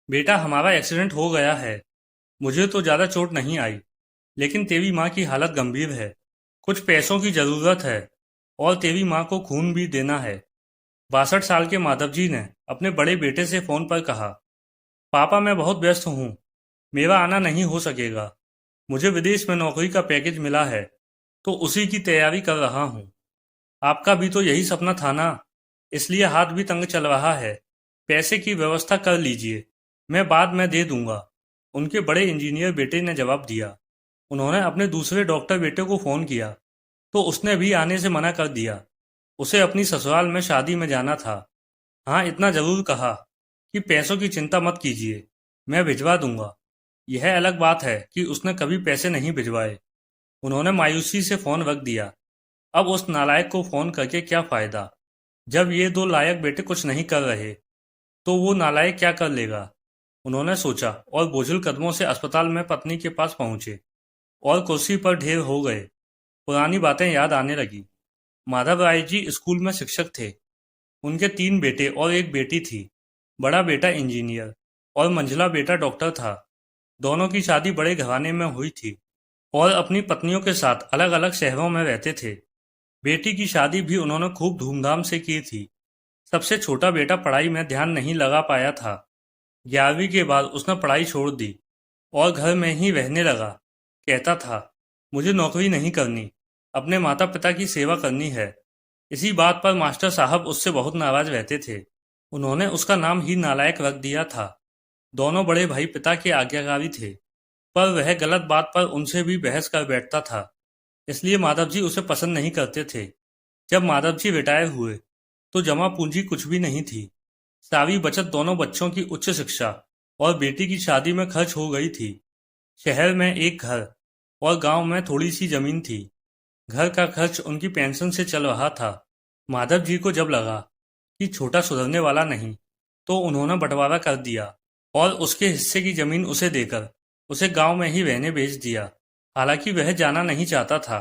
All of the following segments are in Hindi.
बेटा, हमारा एक्सीडेंट हो गया है। मुझे तो ज़्यादा चोट नहीं आई, लेकिन तेरी माँ की हालत गंभीर है। कुछ पैसों की ज़रूरत है और तेरी माँ को खून भी देना है। 62 साल के माधव जी ने अपने बड़े बेटे से फ़ोन पर कहा। पापा, मैं बहुत व्यस्त हूँ, मेरा आना नहीं हो सकेगा। मुझे विदेश में नौकरी का पैकेज मिला है, तो उसी की तैयारी कर रहा हूँ। आपका भी तो यही सपना था ना, इसलिए हाथ भी तंग चल रहा है। पैसे की व्यवस्था कर लीजिए, मैं बाद में दे दूंगा। उनके बड़े इंजीनियर बेटे ने जवाब दिया। उन्होंने अपने दूसरे डॉक्टर बेटे को फोन किया, तो उसने भी आने से मना कर दिया। उसे अपनी ससुराल में शादी में जाना था। हाँ, इतना जरूर कहा कि पैसों की चिंता मत कीजिए, मैं भिजवा दूंगा। यह अलग बात है कि उसने कभी पैसे नहीं भिजवाए। उन्होंने मायूसी से फोन रख दिया। अब उस नालायक को फोन करके क्या फायदा? जब ये दो लायक बेटे कुछ नहीं कर रहे, तो वो नालायक क्या कर लेगा? उन्होंने सोचा और बोझिल कदमों से अस्पताल में पत्नी के पास पहुंचे और कुर्सी पर ढेर हो गए। पुरानी बातें याद आने लगी। माधव राय जी स्कूल में शिक्षक थे। उनके 3 बेटे और एक बेटी थी। बड़ा बेटा इंजीनियर और मंझला बेटा डॉक्टर था। दोनों की शादी बड़े घराने में हुई थी और अपनी पत्नियों के साथ अलग अलग शहरों में रहते थे। बेटी की शादी भी उन्होंने खूब धूमधाम से की थी। सबसे छोटा बेटा पढ़ाई में ध्यान नहीं लगा पाया था। 11वीं के बाद उसने पढ़ाई छोड़ दी और घर में ही रहने लगा। कहता था, मुझे नौकरी नहीं करनी, अपने माता पिता की सेवा करनी है। इसी बात पर मास्टर साहब उससे बहुत नाराज रहते थे। उन्होंने उसका नाम ही नालायक रख दिया था। दोनों बड़े भाई पिता के आज्ञाकारी थे, पर वह गलत बात पर उनसे भी बहस कर बैठता था। इसलिए माधव जी उसे पसंद नहीं करते थे। जब माधव जी रिटायर हुए, तो जमा पूंजी कुछ भी नहीं थी। सारी बचत दोनों बच्चों की उच्च शिक्षा और बेटी की शादी में खर्च हो गई थी। शहर में एक घर और गांव में थोड़ी सी जमीन थी। घर का खर्च उनकी पेंशन से चल रहा था। माधव जी को जब लगा कि छोटा सुधरने वाला नहीं, तो उन्होंने बंटवारा कर दिया और उसके हिस्से की जमीन उसे देकर उसे गांव में ही रहने भेज दिया। हालांकि वह जाना नहीं चाहता था,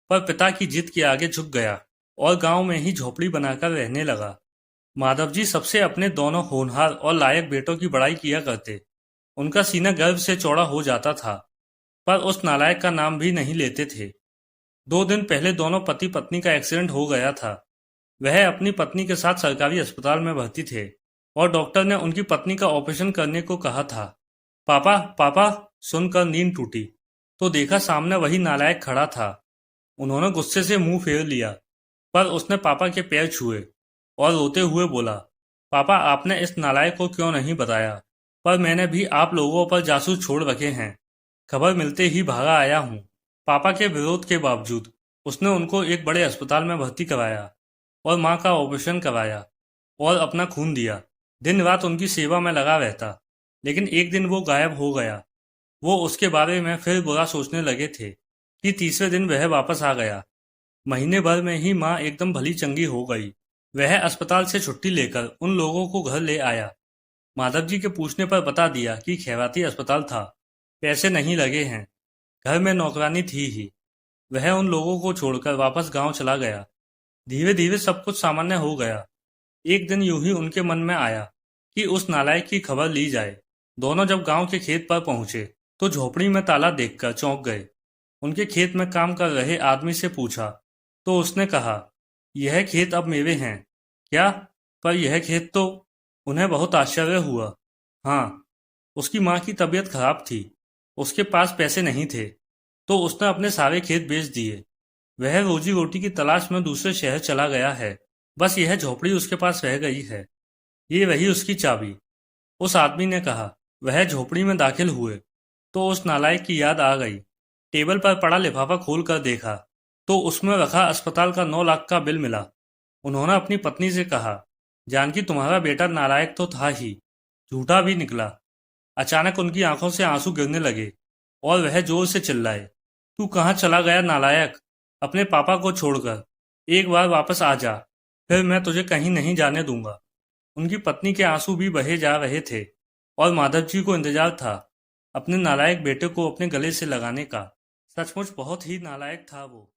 पर पिता की जिद के आगे झुक गया और गांव में ही झोपड़ी बनाकर रहने लगा। माधव जी सबसे अपने दोनों होनहार और लायक बेटों की बड़ाई किया करते। उनका सीना गर्व से चौड़ा हो जाता था, पर उस नालायक का नाम भी नहीं लेते थे। 2 दिन पहले दोनों पति पत्नी का एक्सीडेंट हो गया था। वह अपनी पत्नी के साथ सरकारी अस्पताल में भर्ती थे और डॉक्टर ने उनकी पत्नी का ऑपरेशन करने को कहा था। पापा, पापा, सुनकर नींद टूटी तो देखा सामने वही नालायक खड़ा था। उन्होंने गुस्से से मुंह फेर लिया, पर उसने पापा के पैर छुए और रोते हुए बोला, पापा, आपने इस नालायक को क्यों नहीं बताया? पर मैंने भी आप लोगों पर जासूस छोड़ रखे हैं। खबर मिलते ही भागा आया हूँ। पापा के विरोध के बावजूद उसने उनको एक बड़े अस्पताल में भर्ती कराया और माँ का ऑपरेशन कराया और अपना खून दिया। दिन रात उनकी सेवा में लगा रहता। लेकिन एक दिन वो गायब हो गया। वो उसके बारे में फिर बुरा सोचने लगे थे कि तीसरे दिन वह वापस आ गया। महीने भर में ही माँ एकदम भली चंगी हो गई। वह अस्पताल से छुट्टी लेकर उन लोगों को घर ले आया। माधव जी के पूछने पर बता दिया कि खैराती अस्पताल था, पैसे नहीं लगे हैं, घर में नौकरानी थी ही। वह उन लोगों को छोड़कर वापस गांव चला गया। धीरे धीरे सब कुछ सामान्य हो गया। एक दिन यूं ही उनके मन में आया कि उस नालायक की खबर ली जाए। दोनों जब गांव के खेत पर पहुंचे, तो झोपड़ी में ताला देखकर चौंक गए। उनके खेत में काम कर रहे आदमी से पूछा, तो उसने कहा, यह खेत अब मेरे हैं। क्या? पर यह खेत तो। उन्हें बहुत आश्चर्य हुआ। हाँ, उसकी माँ की तबीयत खराब थी, उसके पास पैसे नहीं थे, तो उसने अपने सारे खेत बेच दिए। वह रोजी रोटी की तलाश में दूसरे शहर चला गया है। बस यह झोपड़ी उसके पास रह गई है। ये रही उसकी चाबी। उस आदमी ने कहा। वह झोपड़ी में दाखिल हुए तो उस नालायक की याद आ गई। टेबल पर पड़ा लिफाफा खोल कर देखा, तो उसमें रखा अस्पताल का 9 लाख का बिल मिला। उन्होंने अपनी पत्नी से कहा, जानकी, तुम्हारा बेटा नालायक तो था ही, झूठा भी निकला। अचानक उनकी आंखों से आंसू गिरने लगे और वह जोर से चिल्लाए, तू कहाँ चला गया नालायक? अपने पापा को छोड़कर एक बार वापस आ जा, फिर मैं तुझे कहीं नहीं जाने दूंगा। उनकी पत्नी के आंसू भी बहे जा रहे थे और माधव जी को इंतजार था अपने नालायक बेटे को अपने गले से लगाने का। सचमुच बहुत ही नालायक था वो।